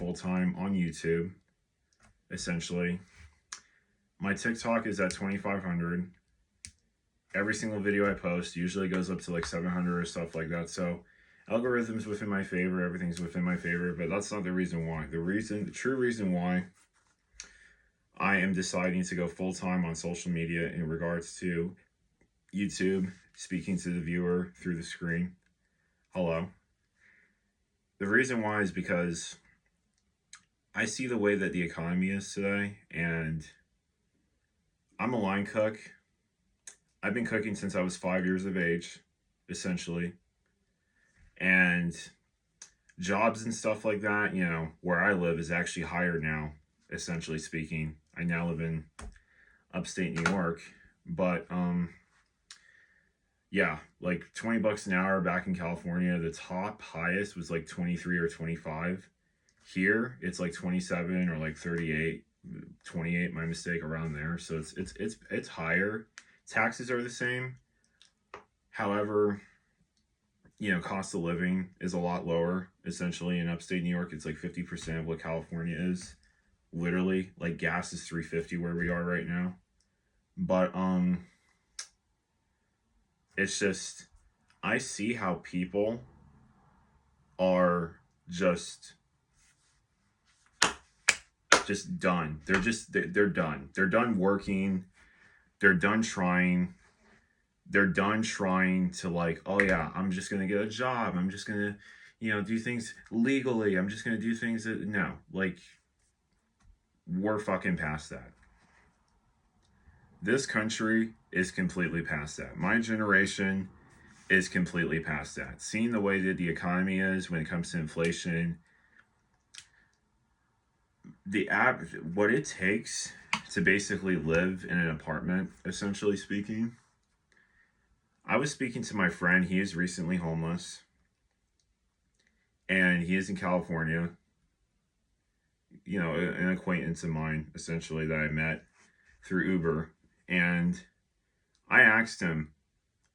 full-time on YouTube, essentially. My TikTok is at 2,500. Every single video I post usually goes up to like 700 or stuff like that. So algorithms within my favor, everything's within my favor, but that's not the reason why. The true reason why I am deciding to go full-time on social media in regards to YouTube, speaking to the viewer through the screen. Hello. The reason why is because I see the way that the economy is today, and I'm a line cook. I've been cooking since I was 5 years of age, essentially. And jobs and stuff like that, you know, where I live is actually higher now, essentially speaking. I now live in upstate New York, but yeah, like $20 an hour back in California. The top highest was like 23 or 25. Here, it's like 27 or like 38, 28, my mistake, around there. So it's higher. Taxes are the same. However, you know, cost of living is a lot lower. Essentially, in upstate New York, it's like 50% of what California is. Literally, like gas is $3.50 where we are right now. But it's just, I see how people are just done. They're done. They're done working. They're done trying. They're done trying to, like, oh yeah, I'm just going to get a job. I'm just going to, you know, do things legally. I'm just going to do things that, no, like, we're fucking past that. This country is completely past that. My generation is completely past that. Seeing the way that the economy is when it comes to inflation, what it takes to basically live in an apartment, essentially speaking. I was speaking to my friend. He is recently homeless, and he is in California. You know, an acquaintance of mine, essentially, that I met through Uber. And I asked him,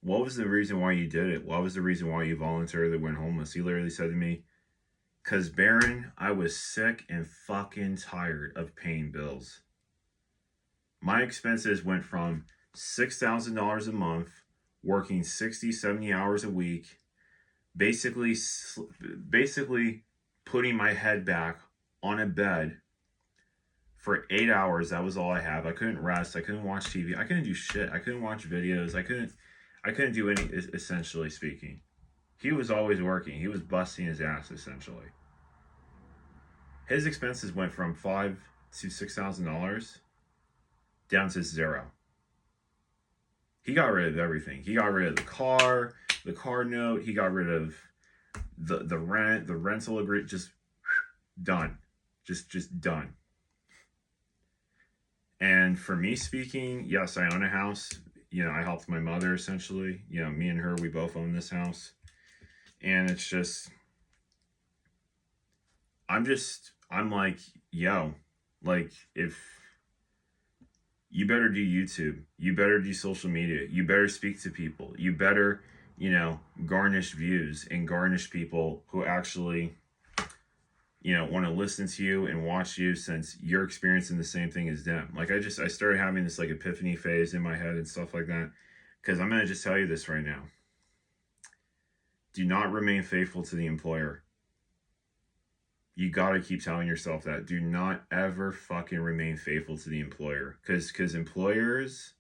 what was the reason why you did it? What was the reason why you voluntarily went homeless? He literally said to me, "'Cause Baron, I was sick and fucking tired of paying bills. My expenses went from $6,000 a month, working 60, 70 hours a week, basically putting my head back on a bed for 8 hours. That was all I have. I couldn't rest. I couldn't watch TV. I couldn't do shit. I couldn't watch videos. I couldn't do any, essentially speaking. He was always working. He was busting his ass, essentially. His expenses went from $5,000 to $6,000 down to $0. He got rid of everything. He got rid of the car note. He got rid of the rent, the rental agreement. Just done. Just done. And for me speaking, yes, I own a house. You know, I helped my mother, essentially. You know, me and her, we both own this house. And it's just, I'm like, yo, like, if you better do YouTube, you better do social media, you better speak to people, you better, you know, garnish views and garnish people who actually, you know, want to listen to you and watch you, since you're experiencing the same thing as them. Like, I started having this like epiphany phase in my head and stuff like that. Because I'm going to just tell you this right now. Do not remain faithful to the employer. You got to keep telling yourself that. Do not ever fucking remain faithful to the employer. Because employers,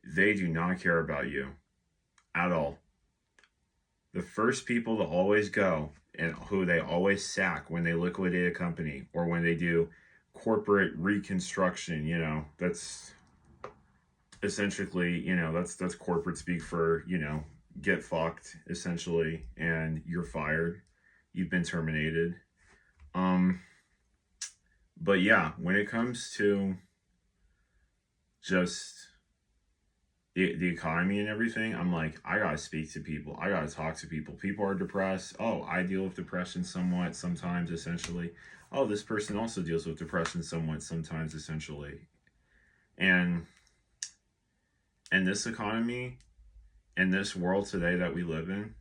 they do not care about you at all. The first people to always go, and who they always sack when they liquidate a company or when they do corporate reconstruction, you know, that's essentially, you know, that's corporate speak for, you know, get fucked, essentially, and you're fired. You've been terminated. But yeah, when it comes to just the economy and everything, I'm like, I gotta speak to people. I gotta talk to people. People are depressed. Oh, I deal with depression somewhat sometimes, essentially. Oh, this person also deals with depression somewhat sometimes, essentially. And this economy, in this world today that we live in,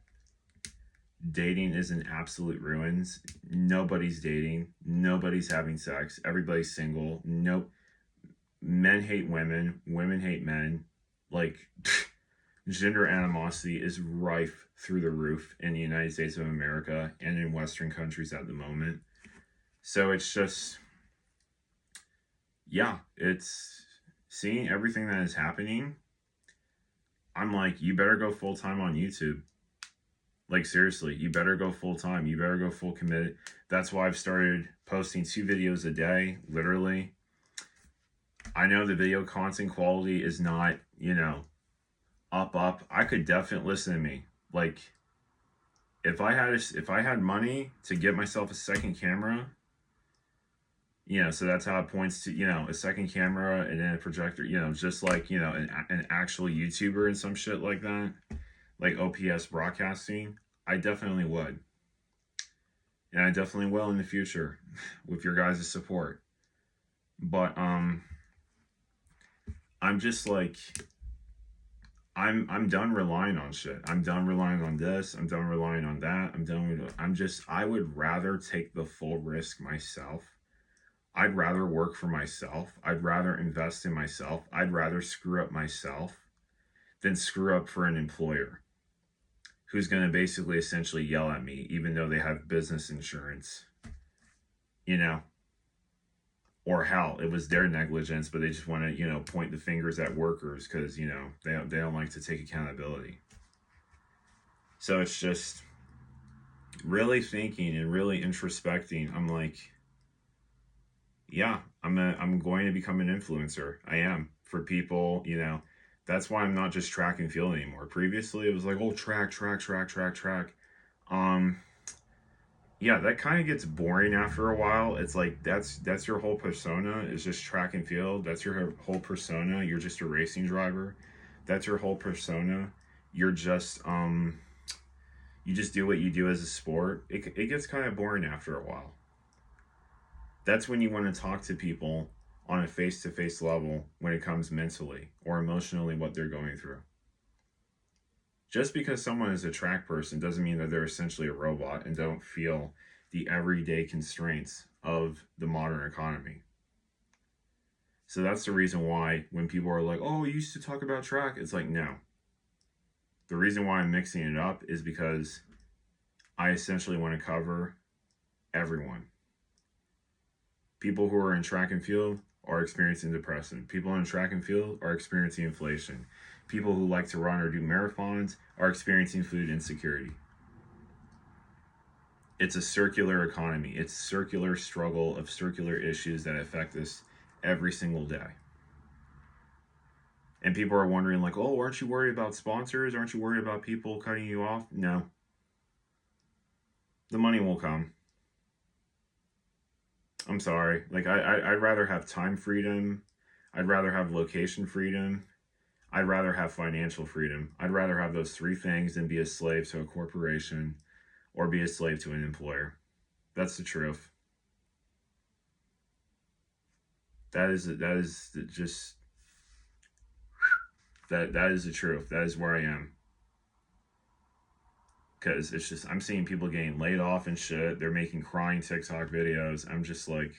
dating is in absolute ruins. Nobody's dating. Nobody's having sex. Everybody's single. Nope. Men hate women. Women hate men. Like, gender animosity is rife through the roof in the United States of America and in Western countries at the moment. So it's just, yeah, it's seeing everything that is happening. I'm like, you better go full time on YouTube. Like, seriously, you better go full time. You better go full committed. That's why I've started posting 2 videos a day, literally. I know the video content quality is not, up. I could definitely listen to me. Like, if I had money to get myself a second camera, so that's how it points to, a second camera and then a projector, just like, an actual YouTuber and some shit like that, like OPS broadcasting, I definitely would. And I definitely will in the future with your guys' support. But, I'm just like, I'm done relying on shit. I'm done relying on this. I'm done relying on that. I would rather take the full risk myself. I'd rather work for myself. I'd rather invest in myself. I'd rather screw up myself than screw up for an employer who's going to basically essentially yell at me, even though they have business insurance, or hell, it was their negligence, but they just want to, point the fingers at workers because, they don't like to take accountability. So it's just really thinking and really introspecting. I'm like, yeah, I'm going to become an influencer. I am, for people, that's why I'm not just track and field anymore. Previously, it was like, oh, track. Yeah, that kind of gets boring after a while. It's like, that's your whole persona, is just track and field. That's your whole persona. You're just a racing driver. That's your whole persona. You're just, you just do what you do as a sport. It gets kind of boring after a while. That's when you want to talk to people on a face-to-face level when it comes mentally or emotionally what they're going through. Just because someone is a track person doesn't mean that they're essentially a robot and don't feel the everyday constraints of the modern economy. So that's the reason why when people are like, oh, you used to talk about track, it's like, no. The reason why I'm mixing it up is because I essentially want to cover everyone. People who are in track and field are experiencing depression. People in track and field are experiencing inflation. People who like to run or do marathons are experiencing food insecurity. It's a circular economy. It's circular struggle of circular issues that affect us every single day. And people are wondering like, oh, aren't you worried about sponsors? Aren't you worried about people cutting you off? No. The money will come. I'm sorry. Like, I'd rather have time freedom. I'd rather have location freedom. I'd rather have financial freedom. I'd rather have those 3 things than be a slave to a corporation or be a slave to an employer. That's the truth. That is just, that is the truth. That is where I am. Because it's just, I'm seeing people getting laid off and shit. They're making crying TikTok videos. I'm just like,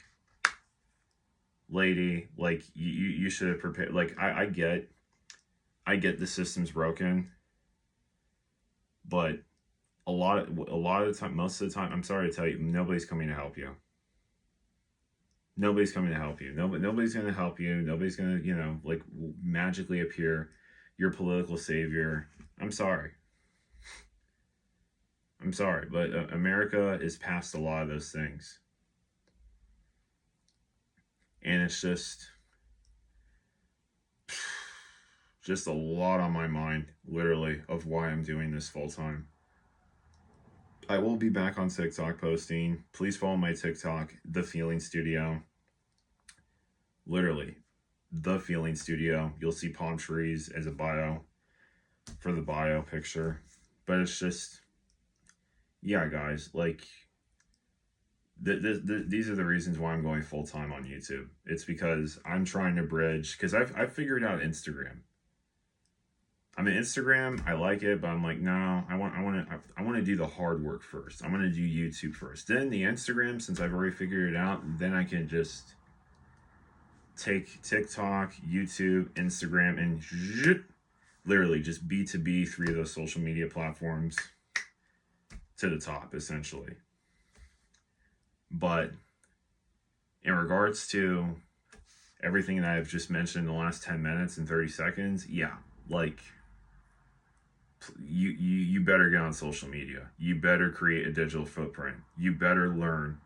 lady, like, you should have prepared. Like, I get the system's broken, but a lot of the time, most of the time, I'm sorry to tell you, nobody's coming to help you. Nobody's coming to help you. Nobody's going to help you. Nobody's going to, like, magically appear your political savior. I'm sorry. But America is past a lot of those things. And it's just a lot on my mind, literally, of why I'm doing this full time. I will be back on TikTok posting. Please follow my TikTok, The Feeling Studio. Literally, The Feeling Studio. You'll see palm trees as a bio for the bio picture. But it's just, yeah, guys, like, these are the reasons why I'm going full time on YouTube. It's because I'm trying to bridge, because I've figured out Instagram. I mean, Instagram, I like it, but I'm like, no, I want to do the hard work first. I want to do YouTube first. Then the Instagram, since I've already figured it out, then I can just take TikTok, YouTube, Instagram, and literally just B2B, 3 of those social media platforms to the top, essentially. But in regards to everything that I've just mentioned in the last 10 minutes and 30 seconds, yeah, like, you better get on social media. You better create a digital footprint. You better learn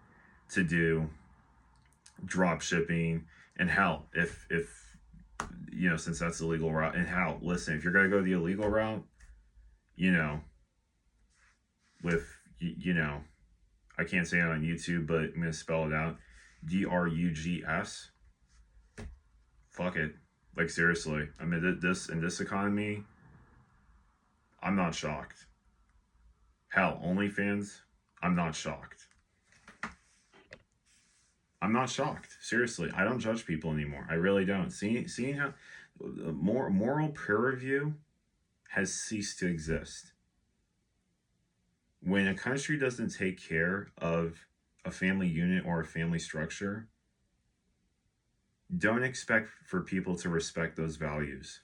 to do drop shipping. And hell, if you know, since that's the legal route, and hell, listen, if you're going to go the illegal route, you know, with, you know, I can't say it on YouTube, but I'm going to spell it out. DRUGS. Fuck it. Like, seriously. I mean, in this economy, I'm not shocked. Hell, OnlyFans, I'm not shocked. I'm not shocked. Seriously, I don't judge people anymore. I really don't. Seeing how moral peer review has ceased to exist. When a country doesn't take care of a family unit or a family structure, don't expect for people to respect those values,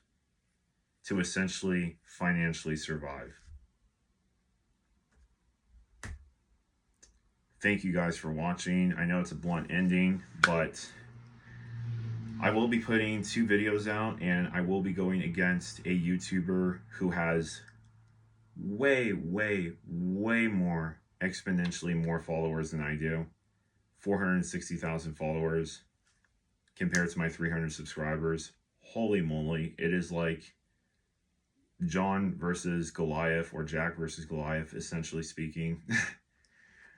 to essentially financially survive. Thank you guys for watching. I know it's a blunt ending, but I will be putting 2 videos out, and I will be going against a YouTuber who has way more, exponentially more followers than I do. 460,000 followers compared to my 300 subscribers. Holy moly, it is like John versus Goliath, or Jack versus Goliath, essentially speaking.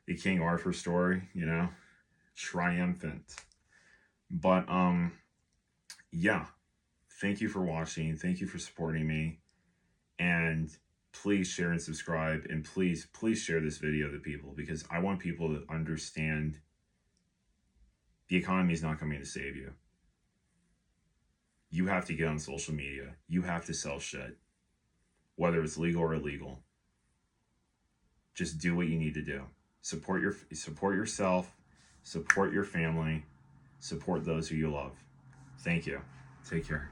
The King Arthur story, you know, triumphant. But yeah, thank you for watching. Thank you for supporting me, and please share and subscribe, and please share this video to people, because I want people to understand the economy is not coming to save you. You have to get on social media. You have to sell shit, whether it's legal or illegal. Just do what you need to do. Support yourself, support your family, support those who you love. Thank you. Take care.